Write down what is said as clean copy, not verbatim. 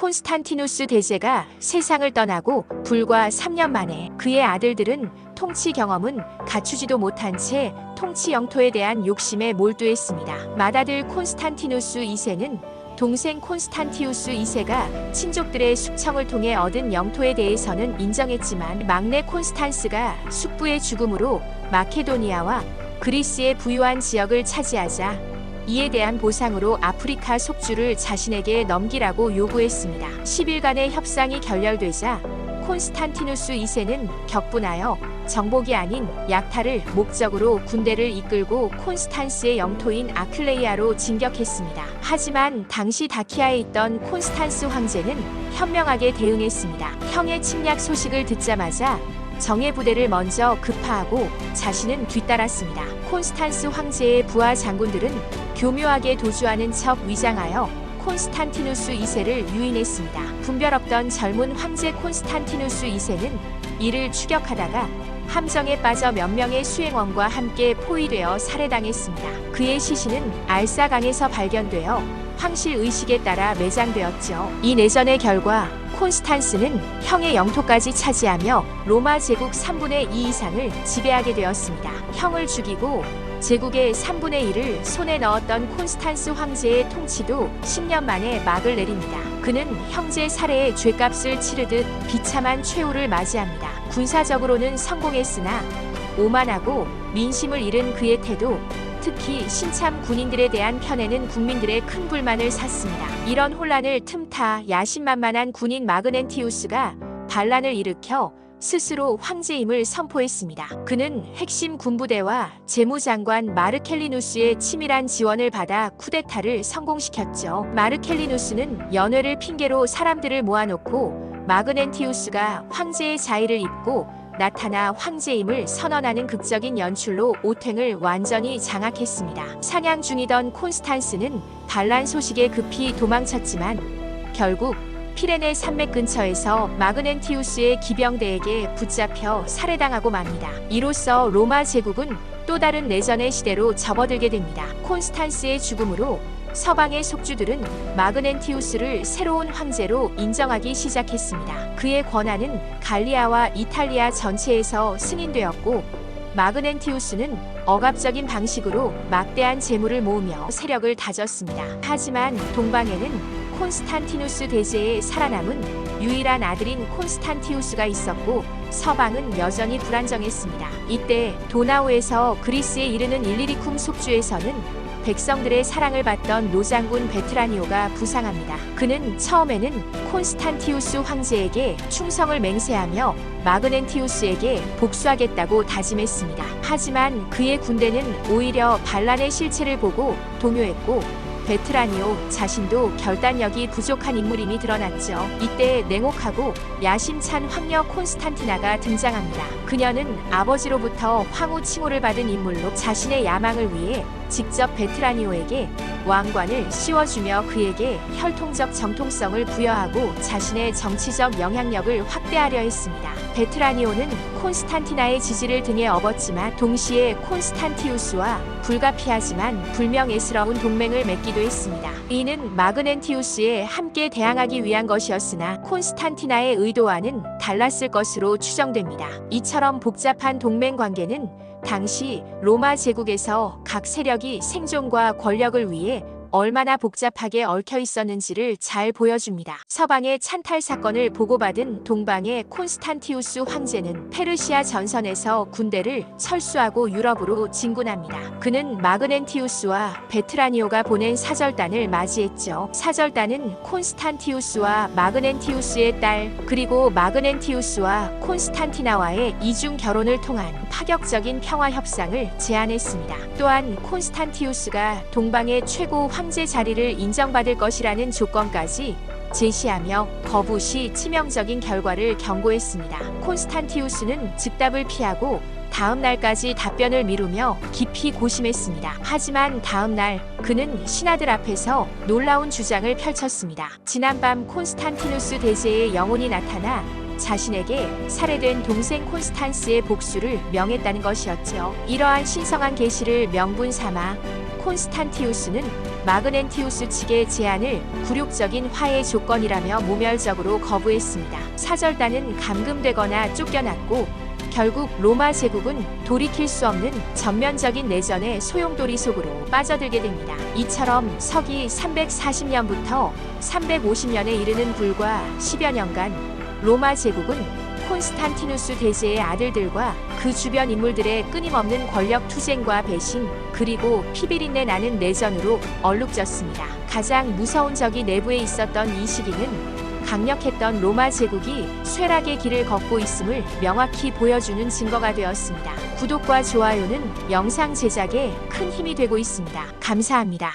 콘스탄티누스 대제가 세상을 떠나고 불과 3년 만에 그의 아들들은 통치 경험은 갖추지도 못한 채 통치 영토에 대한 욕심에 몰두했습니다. 맏아들 콘스탄티누스 2세는 동생 콘스탄티우스 2세가 친족들의 숙청을 통해 얻은 영토에 대해서는 인정했지만 막내 콘스탄스가 숙부의 죽음으로 마케도니아와 그리스의 부유한 지역을 차지하자 이에 대한 보상으로 아프리카 속주를 자신에게 넘기라고 요구했습니다. 10일간의 협상이 결렬되자 콘스탄티누스 2세는 격분하여 정복이 아닌 약탈을 목적으로 군대를 이끌고 콘스탄스의 영토인 아클레이아로 진격했습니다. 하지만 당시 다키아에 있던 콘스탄스 황제는 현명하게 대응했습니다. 형의 침략 소식을 듣자마자 정예 부대를 먼저 급파하고 자신은 뒤따랐습니다. 콘스탄스 황제의 부하 장군들은 교묘하게 도주하는 척 위장하여 콘스탄티누스 2세를 유인했습니다. 분별 없던 젊은 황제 콘스탄티누스 2세는 이를 추격하다가 함정에 빠져 몇 명의 수행원과 함께 포위되어 살해당했습니다. 그의 시신은 알사강에서 발견되어 황실 의식에 따라 매장되었죠. 이 내전의 결과 콘스탄스는 형의 영토까지 차지하며 로마 제국 3분의 2 이상을 지배하게 되었습니다. 형을 죽이고 제국의 3분의 1을 손에 넣었던 콘스탄스 황제의 통치도 10년 만에 막을 내립니다. 그는 형제 살해의 죗값을 치르듯 비참한 최후를 맞이합니다. 군사적으로는 성공했으나 오만하고 민심을 잃은 그의 태도, 특히 신참 군인들에 대한 편애는 국민들의 큰 불만을 샀습니다. 이런 혼란을 틈타 야심만만한 군인 마그넨티우스가 반란을 일으켜 스스로 황제임을 선포했습니다. 그는 핵심 군부대와 재무장관 마르켈리누스의 치밀한 지원을 받아 쿠데타를 성공시켰죠. 마르켈리누스는 연회를 핑계로 사람들을 모아놓고 마그넨티우스가 황제의 자의를 입고 나타나 황제임을 선언하는 극적인 연출로 오탱을 완전히 장악했습니다. 사냥 중이던 콘스탄스는 반란 소식에 급히 도망쳤지만 결국 피레네 산맥 근처에서 마그넨티우스의 기병대에게 붙잡혀 살해당하고 맙니다. 이로써 로마 제국은 또 다른 내전의 시대로 접어들게 됩니다. 콘스탄스의 죽음으로 서방의 속주들은 마그넨티우스를 새로운 황제로 인정하기 시작했습니다. 그의 권한은 갈리아와 이탈리아 전체에서 승인되었고 마그넨티우스는 억압적인 방식으로 막대한 재물을 모으며 세력을 다졌습니다. 하지만 동방에는 콘스탄티누스 대제의 살아남은 유일한 아들인 콘스탄티우스가 있었고 서방은 여전히 불안정했습니다. 이때 도나우에서 그리스에 이르는 일리리쿰 속주에서는 백성들의 사랑을 받던 노장군 베트라니오가 부상합니다. 그는 처음에는 콘스탄티우스 황제에게 충성을 맹세하며 마그넨티우스에게 복수하겠다고 다짐했습니다. 하지만 그의 군대는 오히려 반란의 실체를 보고 동요했고 베트라니오 자신도 결단력이 부족한 인물임이 드러났죠. 이때 냉혹하고 야심찬 황녀 콘스탄티나가 등장합니다. 그녀는 아버지로부터 황후 칭호를 받은 인물로 자신의 야망을 위해 직접 베트라니오에게 왕관을 씌워주며 그에게 혈통적 정통성을 부여하고 자신의 정치적 영향력을 확대하려 했습니다. 베트라니오는 콘스탄티나의 지지를 등에 업었지만 동시에 콘스탄티우스와 불가피하지만 불명예스러운 동맹을 맺기도 했습니다. 이는 마그넨티우스에 함께 대항하기 위한 것이었으나 콘스탄티나의 의도와는 달랐을 것으로 추정됩니다. 이처럼 복잡한 동맹 관계는 당시 로마 제국에서 각 세력이 생존과 권력을 위해 얼마나 복잡하게 얽혀 있었는지를 잘 보여줍니다. 서방의 찬탈 사건을 보고받은 동방의 콘스탄티우스 황제는 페르시아 전선에서 군대를 철수하고 유럽으로 진군합니다. 그는 마그넨티우스와 베트라니오가 보낸 사절단을 맞이했죠. 사절단은 콘스탄티우스와 마그넨티우스의 딸 그리고 마그넨티우스와 콘스탄티나와의 이중 결혼을 통한 파격적인 평화 협상을 제안했습니다. 또한 콘스탄티우스가 동방의 최고 황제 자리를 인정받을 것이라는 조건까지 제시하며 거부 시 치명적인 결과를 경고했습니다. 콘스탄티우스는 즉답을 피하고 다음 날까지 답변을 미루며 깊이 고심했습니다. 하지만 다음 날 그는 신하들 앞에서 놀라운 주장을 펼쳤습니다. 지난밤 콘스탄티누스 대제의 영혼이 나타나 자신에게 살해된 동생 콘스탄스의 복수를 명했다는 것이었죠. 이러한 신성한 계시를 명분 삼아 콘스탄티우스는 마그넨티우스 측의 제안을 굴욕적인 화해 조건이라며 모멸적으로 거부했습니다. 사절단은 감금되거나 쫓겨났고 결국 로마 제국은 돌이킬 수 없는 전면적인 내전의 소용돌이 속으로 빠져들게 됩니다. 이처럼 서기 340년부터 350년에 이르는 불과 10여 년간 로마 제국은 콘스탄티누스 대제의 아들들과 그 주변 인물들의 끊임없는 권력 투쟁과 배신, 그리고 피비린내 나는 내전으로 얼룩졌습니다. 가장 무서운 적이 내부에 있었던 이 시기는 강력했던 로마 제국이 쇠락의 길을 걷고 있음을 명확히 보여주는 증거가 되었습니다. 구독과 좋아요는 영상 제작에 큰 힘이 되고 있습니다. 감사합니다.